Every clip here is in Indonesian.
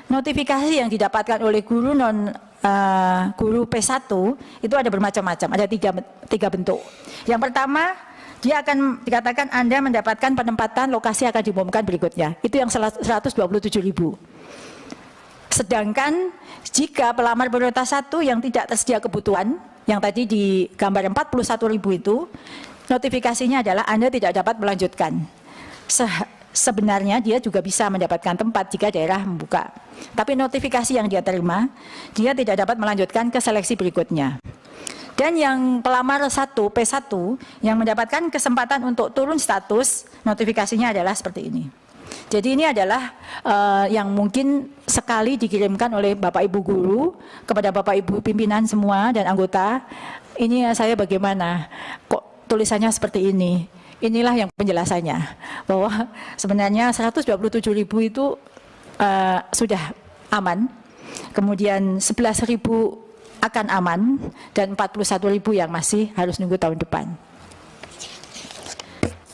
notifikasi yang didapatkan oleh guru guru P1 itu ada bermacam-macam, ada tiga bentuk. Yang pertama, dia akan dikatakan Anda mendapatkan penempatan lokasi akan diumumkan berikutnya. Itu yang 127.000. Sedangkan jika pelamar prioritas 1 yang tidak tersedia kebutuhan, yang tadi di gambar 41.000 itu, notifikasinya adalah Anda tidak dapat melanjutkan. Sebenarnya dia juga bisa mendapatkan tempat jika daerah membuka. Tapi notifikasi yang dia terima, dia tidak dapat melanjutkan ke seleksi berikutnya. Dan yang pelamar P1 yang mendapatkan kesempatan untuk turun status, notifikasinya adalah seperti ini. Jadi ini adalah yang mungkin sekali dikirimkan oleh Bapak Ibu guru kepada Bapak Ibu pimpinan semua dan anggota. Ini saya bagaimana, kok tulisannya seperti ini. Inilah yang penjelasannya, bahwa sebenarnya 127.000 itu sudah aman, kemudian 11.000 akan aman, dan 41.000 yang masih harus nunggu tahun depan.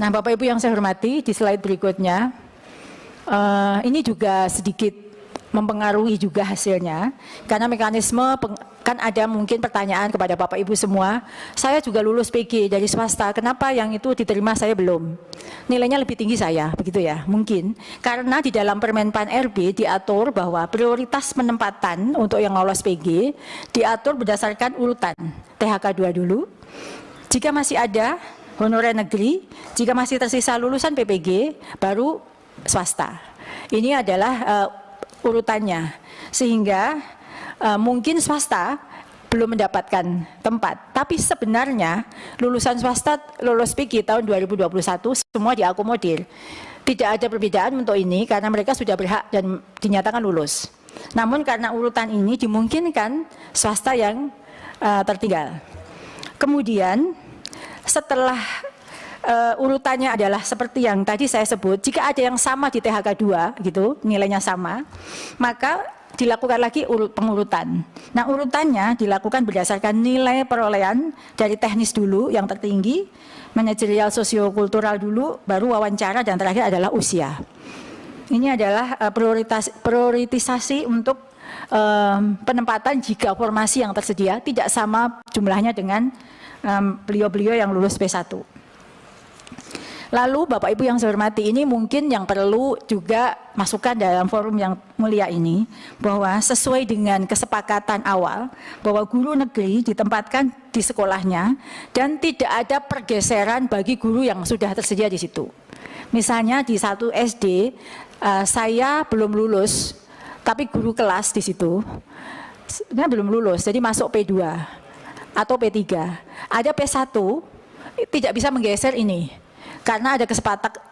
Nah, Bapak Ibu yang saya hormati, di slide berikutnya, ini juga sedikit mempengaruhi juga hasilnya, karena mekanisme kan ada mungkin pertanyaan kepada Bapak Ibu semua, saya juga lulus PG dari swasta, kenapa yang itu diterima saya belum? Nilainya lebih tinggi saya, begitu ya? Mungkin karena di dalam Permenpan RB diatur bahwa prioritas penempatan untuk yang lolos PG diatur berdasarkan urutan THK 2 dulu, jika masih ada honorer negeri, jika masih tersisa lulusan PPG, baru swasta. Ini adalah urutannya, sehingga mungkin swasta belum mendapatkan tempat, tapi sebenarnya lulusan swasta lulus PG tahun 2021 semua diakomodir. Tidak ada perbedaan untuk ini karena mereka sudah berhak dan dinyatakan lulus. Namun karena urutan ini dimungkinkan swasta yang tertinggal. Kemudian setelah urutannya adalah seperti yang tadi saya sebut, jika ada yang sama di THK 2 gitu, nilainya sama, maka dilakukan lagi pengurutan. Nah, urutannya dilakukan berdasarkan nilai perolehan dari teknis dulu yang tertinggi, manajerial sosiokultural dulu, baru wawancara, dan terakhir adalah usia. Ini adalah prioritisasi untuk penempatan jika formasi yang tersedia tidak sama jumlahnya dengan beliau-beliau yang lulus P1. Lalu Bapak Ibu yang saya hormati, ini mungkin yang perlu juga masukkan dalam forum yang mulia ini, bahwa sesuai dengan kesepakatan awal bahwa guru negeri ditempatkan di sekolahnya dan tidak ada pergeseran bagi guru yang sudah tersedia di situ. Misalnya di 1 SD saya belum lulus, tapi guru kelas di situ sebenarnya belum lulus, jadi masuk P2 atau P3. Ada P1 tidak bisa menggeser ini. Karena ada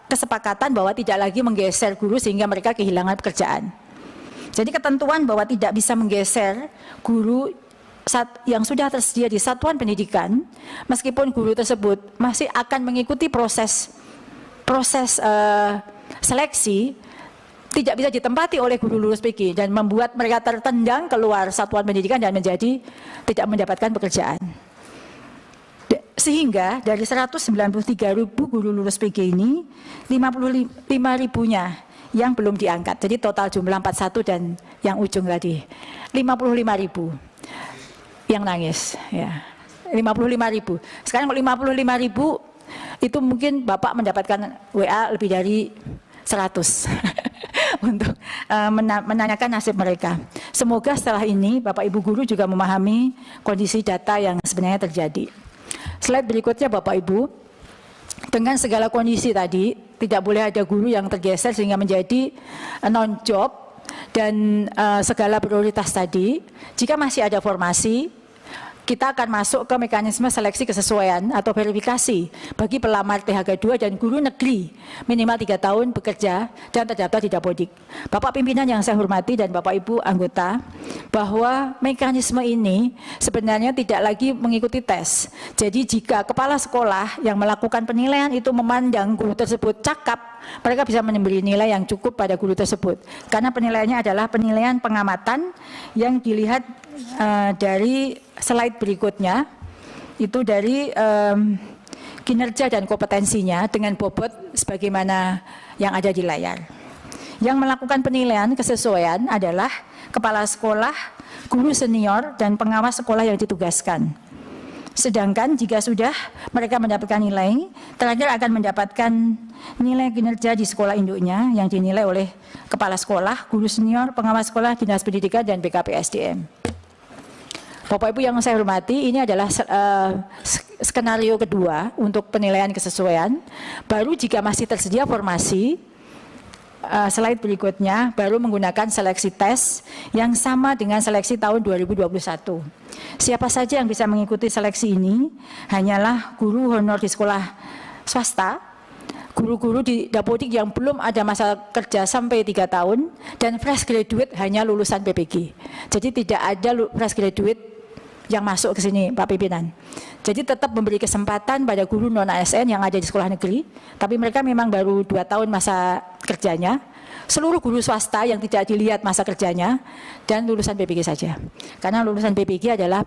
kesepakatan bahwa tidak lagi menggeser guru sehingga mereka kehilangan pekerjaan. Jadi ketentuan bahwa tidak bisa menggeser guru yang sudah tersedia di satuan pendidikan, meskipun guru tersebut masih akan mengikuti proses seleksi, tidak bisa ditempati oleh guru lulus PG dan membuat mereka tertendang keluar satuan pendidikan dan menjadi tidak mendapatkan pekerjaan. Sehingga dari 193.000 guru lulus PG ini, 55.000-nya yang belum diangkat. Jadi total jumlah 41 dan yang ujung tadi 55.000 yang nangis ya. 55.000. Sekarang 55.000 itu mungkin Bapak mendapatkan WA lebih dari 100 untuk menanyakan nasib mereka. Semoga setelah ini Bapak Ibu guru juga memahami kondisi data yang sebenarnya terjadi. Slide berikutnya Bapak Ibu, dengan segala kondisi tadi, tidak boleh ada guru yang tergeser sehingga menjadi non-job dan segala prioritas tadi, jika masih ada formasi, kita akan masuk ke mekanisme seleksi kesesuaian atau verifikasi bagi pelamar THK 2 dan guru negeri minimal 3 tahun bekerja dan terdaftar di Dapodik. Bapak pimpinan yang saya hormati dan Bapak Ibu anggota, bahwa mekanisme ini sebenarnya tidak lagi mengikuti tes. Jadi jika kepala sekolah yang melakukan penilaian itu memandang guru tersebut cakap, mereka bisa memberi nilai yang cukup pada guru tersebut. Karena penilaiannya adalah penilaian pengamatan yang dilihat dari slide berikutnya, itu dari kinerja dan kompetensinya dengan bobot sebagaimana yang ada di layar. Yang melakukan penilaian kesesuaian adalah kepala sekolah, guru senior, dan pengawas sekolah yang ditugaskan. Sedangkan jika sudah mereka mendapatkan nilai, terakhir akan mendapatkan nilai kinerja di sekolah induknya yang dinilai oleh kepala sekolah, guru senior, pengawas sekolah, dinas pendidikan, dan BKPSDM. Bapak Ibu yang saya hormati, ini adalah skenario kedua untuk penilaian kesesuaian. Baru jika masih tersedia formasi, slide berikutnya baru menggunakan seleksi tes yang sama dengan seleksi tahun 2021. Siapa saja yang bisa mengikuti seleksi ini hanyalah guru honor di sekolah swasta, guru-guru di Dapodik yang belum ada masa kerja sampai 3 tahun, dan fresh graduate hanya lulusan PPG. Jadi tidak ada fresh graduate yang masuk ke sini, Pak Pimpinan. Jadi tetap memberi kesempatan pada guru non-ASN yang ada di sekolah negeri, tapi mereka memang baru 2 tahun masa kerjanya. Seluruh guru swasta yang tidak dilihat masa kerjanya, dan lulusan PPG saja. Karena lulusan PPG adalah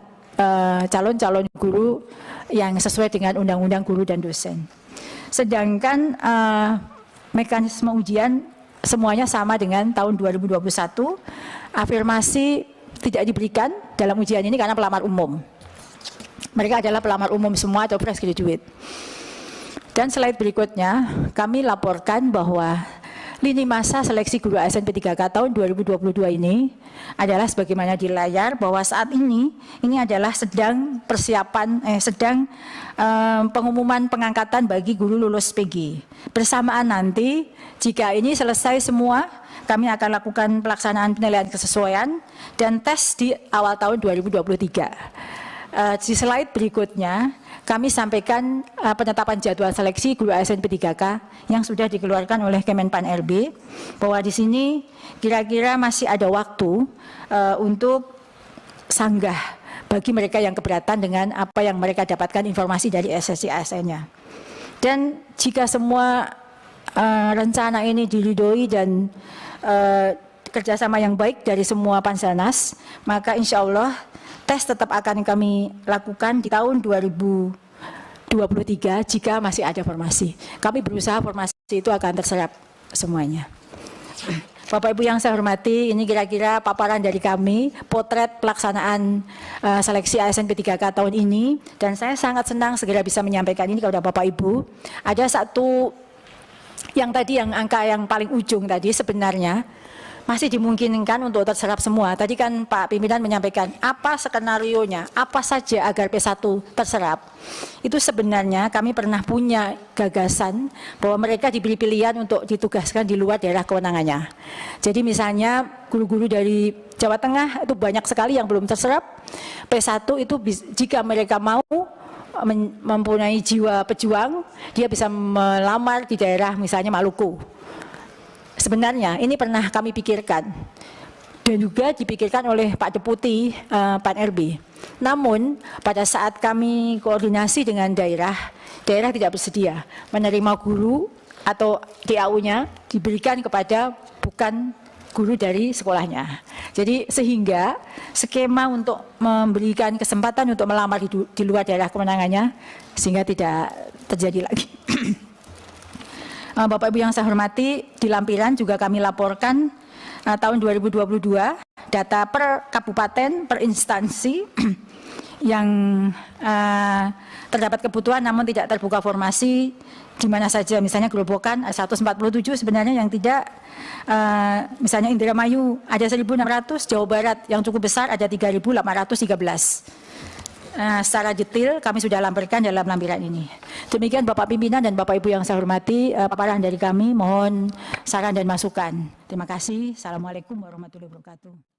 calon-calon guru yang sesuai dengan Undang-Undang Guru dan Dosen. Sedangkan mekanisme ujian semuanya sama dengan tahun 2021, afirmasi tidak diberikan dalam ujian ini karena pelamar umum. Mereka adalah pelamar umum semua atau fresh graduate. Dan slide berikutnya, kami laporkan bahwa lini masa seleksi guru ASN P3K tahun 2022 ini adalah sebagaimana di layar, bahwa saat ini adalah sedang persiapan, pengumuman pengangkatan bagi guru lulus PG. Bersamaan nanti, jika ini selesai semua, kami akan lakukan pelaksanaan penilaian kesesuaian dan tes di awal tahun 2023. Di slide berikutnya, kami sampaikan penetapan jadwal seleksi guru ASN P3K yang sudah dikeluarkan oleh Kemenpan RB, bahwa di sini kira-kira masih ada waktu untuk sanggah bagi mereka yang keberatan dengan apa yang mereka dapatkan informasi dari SSC ASN-nya. Dan jika semua rencana ini diridhoi dan kerjasama yang baik dari semua Panselnas, maka insya Allah tes tetap akan kami lakukan di tahun 2023 jika masih ada formasi. Kami berusaha formasi itu akan terserap semuanya. Bapak Ibu yang saya hormati, ini kira-kira paparan dari kami, potret pelaksanaan seleksi ASN P3K tahun ini, dan saya sangat senang segera bisa menyampaikan ini kepada Bapak Ibu. Ada satu yang tadi, yang angka yang paling ujung tadi, sebenarnya masih dimungkinkan untuk terserap semua. Tadi kan Pak Pimpinan menyampaikan apa skenarionya, apa saja agar P1 terserap. Itu sebenarnya kami pernah punya gagasan bahwa mereka diberi pilihan untuk ditugaskan di luar daerah kewenangannya. Jadi misalnya guru-guru dari Jawa Tengah itu banyak sekali yang belum terserap. P1 itu jika mereka mau mempunyai jiwa pejuang, dia bisa melamar di daerah misalnya Maluku. Sebenarnya ini pernah kami pikirkan dan juga dipikirkan oleh Pak Deputi Pan RB. Namun pada saat kami koordinasi dengan daerah tidak bersedia menerima guru atau DAU-nya diberikan kepada bukan guru dari sekolahnya. Jadi sehingga skema untuk memberikan kesempatan untuk melamar di luar daerah kewenangannya sehingga tidak terjadi lagi. Bapak Ibu yang saya hormati, di lampiran juga kami laporkan tahun 2022 data per kabupaten, per instansi yang terdapat kebutuhan namun tidak terbuka formasi di mana saja. Misalnya Gerobokan 147 sebenarnya yang tidak, misalnya Indramayu ada 1.600, Jawa Barat yang cukup besar ada 3.813. Secara detail kami sudah lampirkan dalam lampiran ini. Demikian Bapak Pimpinan dan Bapak Ibu yang saya hormati, paparan dari kami, mohon saran dan masukan. Terima kasih. Assalamualaikum warahmatullahi wabarakatuh.